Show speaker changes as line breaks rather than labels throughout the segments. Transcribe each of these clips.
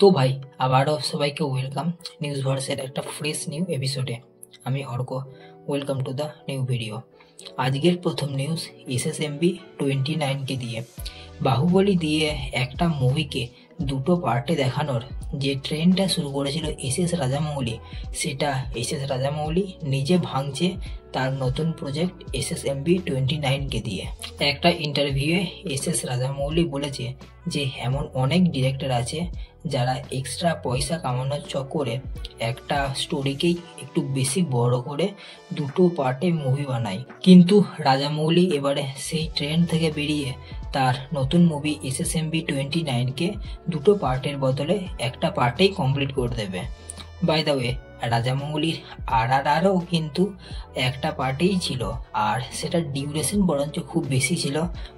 তো ভাই আবারও সবাইকে ওয়েলকাম নিউজ ভার্সের একটা ফ্রেশ নিউ এপিসোডে। আমি Arko, welcome to the new video. আজকের প্রথম নিউজ এসএসএমবি 29কে দিয়ে বাহুবলী দিয়ে একটা মুভিকে দুটো পার্টে দেখানোর যে ট্রেন্ডটা শুরু করেছিল এসএস রাজামৌলি, সেটা এসএস রাজামৌলি নিজে ভাঙছে তার নতুন প্রজেক্ট এসএসএমবি 29কে দিয়ে। একটা ইন্টারভিউয়ে এসএস রাজামৌলি বলেছে যে এমন অনেক ডিরেক্টর আছে যারা এক্সট্রা পয়সা কামানোর চক্করে একটা স্টোরিকেই একটু বেশি বড় করে দুটো পার্টে মুভি বানায়, কিন্তু রাজামৌলি এবারে সেই ট্রেন্ড থেকে বেরিয়ে তার নতুন মুভি এসএসএমবি 29কে দুটো পার্টের বদলে একটা পার্টেই কমপ্লিট করে দেবে। বাই দ্য ওয়ে, রাজামৌলির আরও কিন্তু একটা পার্টেই ছিল, আর সেটার ডিউরেশন বরঞ্চ খুব বেশি ছিল।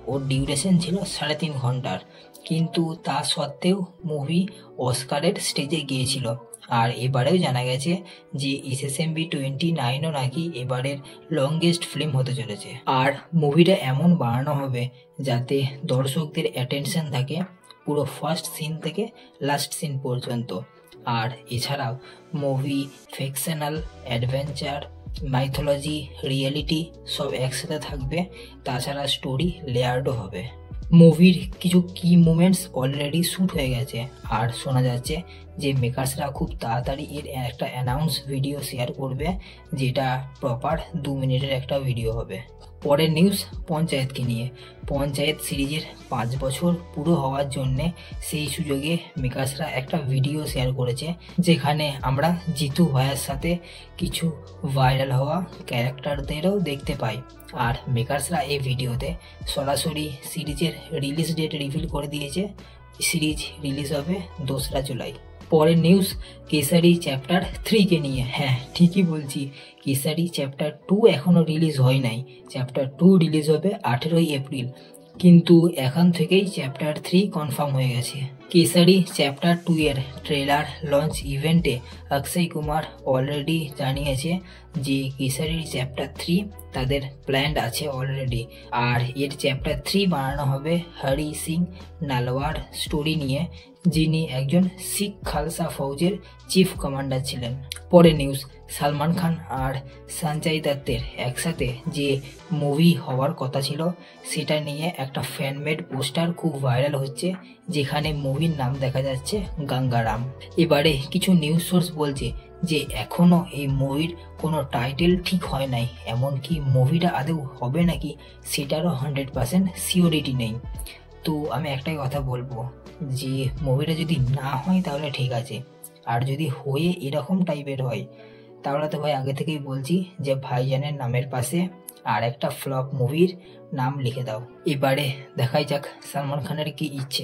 ওর ডিউরেশন ছিল 3.5 ঘন্টার, কিন্তু তা সত্ত্বেও মুভি অস্কারের স্টেজে গিয়েছিল। আর এবারেও জানা গেছে যে এসএসএমবি 29ও নাকি এবারের লংগেস্ট ফিল্ম হতে চলেছে। আর মুভিটা এমন বানানো হবে যাতে দর্শকদের অ্যাটেনশন থাকে পুরো ফার্স্ট সিন থেকে লাস্ট সিন পর্যন্ত। আর এছাড়াও movie fictional, adventure, mythology, reality সব একসাথে থাকবে। তাছাড়া স্টোরি লেয়ার্ডও হবে। মুভির কিছু কি মুভমেন্টস অলরেডি শ্যুট হয়ে গেছে, আর শোনা যাচ্ছে যে মেকার্সরা খুব তাড়াতাড়ি এর একটা অ্যানাউন্স ভিডিও শেয়ার করবে, যেটা প্রপার 2 মিনিটের একটা ভিডিও হবে। পরের নিউজ পঞ্চায়েতকে নিয়ে। পঞ্চায়েত সিরিজের 5 বছর পুরো হওয়ার জন্যে সেই সুযোগে মেকার্সরা একটা ভিডিও শেয়ার করেছে, যেখানে আমরা জিতু ভাইয়ের সাথে কিছু ভাইরাল হওয়া ক্যারেক্টারদেরও দেখতে পাই। আর মেকার্সরা এই ভিডিওতে সরাসরি সিরিজের রিলিজ ডেট রিভিল করে দিয়েছে। সিরিজ রিলিজ হবে 2রা জুলাই। পরের নিউজ কেসারি চ্যাপ্টার 3কে নিয়ে। হ্যাঁ, ঠিকই বলছি, কেসারি চ্যাপ্টার 2 এখনও রিলিজ হয় নাই। চ্যাপ্টার 2 রিলিজ হবে 18ই এপ্রিল, কিন্তু এখন থেকেই চ্যাপ্টার 3 কনফার্ম হয়ে গেছে। কেসারি চ্যাপ্টার 2 এর ট্রেলার লঞ্চ ইভেন্টে অক্ষয় কুমার অলরেডি জানিয়েছে যে কেসারির চ্যাপ্টার 3 তাদের প্ল্যান্ড আছে অলরেডি। আর এর চ্যাপ্টার 3 বানানো হবে হরি সিং নালওয়ার স্টোরি নিয়ে, যিনি একজন শিখ খালসা ফৌজের চিফ কমান্ডার ছিলেন। পরের নিউজ সালমান খান আর সঞ্জয় দত্তের একসাথে যে মুভি হওয়ার কথা ছিল, সেটা নিয়ে একটা ফ্যানমেড পোস্টার খুব ভাইরাল হচ্ছে, যেখানে মুভির নাম দেখা যাচ্ছে গঙ্গারাম। এবারে কিছু নিউজ সোর্স বলছে যে এখনও এই মুভির কোনো টাইটেল ঠিক হয় নাই, এমনকি মুভিটা আদৌ হবে নাকি সেটারও 100% সিওরিটি নেই। তো আমি একটাই কথা বলবো যে মুভিটা যদি না হয় তাহলে ঠিক আছে, আর যদি হয়ে এরকম টাইপের হয় তাহলে তো ভাই আগে থেকেই বলছি যে ভাইজানের নামের পাশে আর একটা ফ্লপ মুভির নাম লিখে দাও। এবারে দেখাই যাক সালমান খানের কি ইচ্ছে।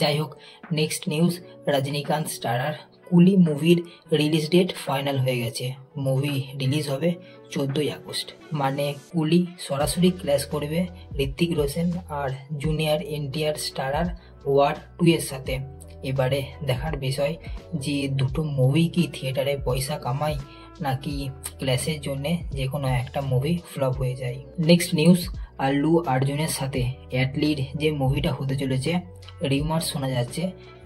যাই হোক, নেক্সট নিউজ রজনীকান্ত স্টারার কুলি মুভির রিলিজ ডেট ফাইনাল হয়ে গেছে। মুভি রিলিজ হবে 14ই আগস্ট। মানে কুলি সরাসরি ক্ল্যাশ করবে ঋত্বিক রোশন আর জুনিয়র এনটিআর স্টারার ওয়ার 2 এর সাথে। এবারে দেখার বিষয় যে দুটো মুভি কি থিয়েটারে পয়সা কামায় নাকি ক্ল্যাশের জন্যে যে কোনো একটা মুভি ফ্লপ হয়ে যায়। নেক্সট নিউজ আল্লু অর্জুনের সাথে অ্যাটলির যে মুভিটা হতে চলেছে, রিউমার্স শোনা যাচ্ছে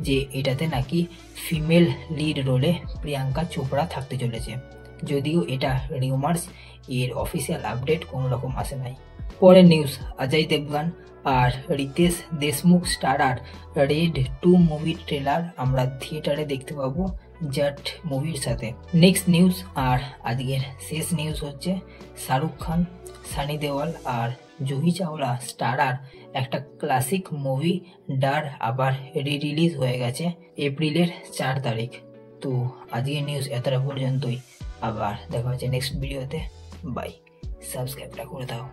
যে এটাতে নাকি ফিমেল লিড রোলে প্রিয়াঙ্কা চোপড়া থাকতে চলেছে, যদিও এটা রিউমার্স, এর অফিসিয়াল আপডেট কোনো রকম আসে নাই। পরের নিউজ অজয় দেবগন আর রিতেশ দেশমুখ স্টারার রেড 2 মুভির ট্রেলার আমরা থিয়েটারে দেখতে পাবো জাট মুভির সাথে। নেক্সট নিউজ আর আজকের শেষ নিউজ হচ্ছে শাহরুখ খান, সানি দেওয়াল আর জুহি চাওলা স্টারার একটা ক্লাসিক মুভি ডার আবার রিলিজ হয়ে গেছে এপ্রিলের 4 তারিখ। তো আজকের নিউজ এতটা পর্যন্তই, আবার দেখা হচ্ছে নেক্সট ভিডিওতে। বাই, সাবস্ক্রাইবটা করে দাও।